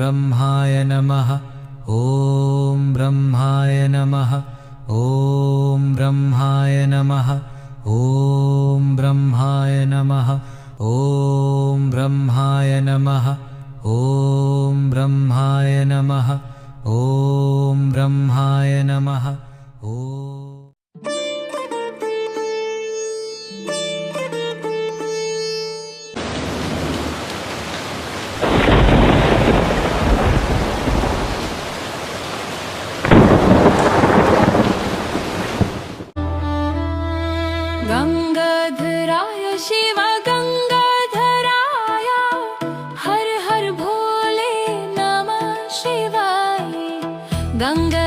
ब्रह्माय नमः। ॐ ब्रह्माय नमः। ॐ ब्रह्माय नमः। ॐ ब्रह्माय नमः। ॐ ब्रह्माय नमः। ॐ ब्रह्माय नमः। ॐ ब्रह्माय नमः। गंगाधराय शिव गंगाधराय, हर हर भोले नमः शिवाय। गंगा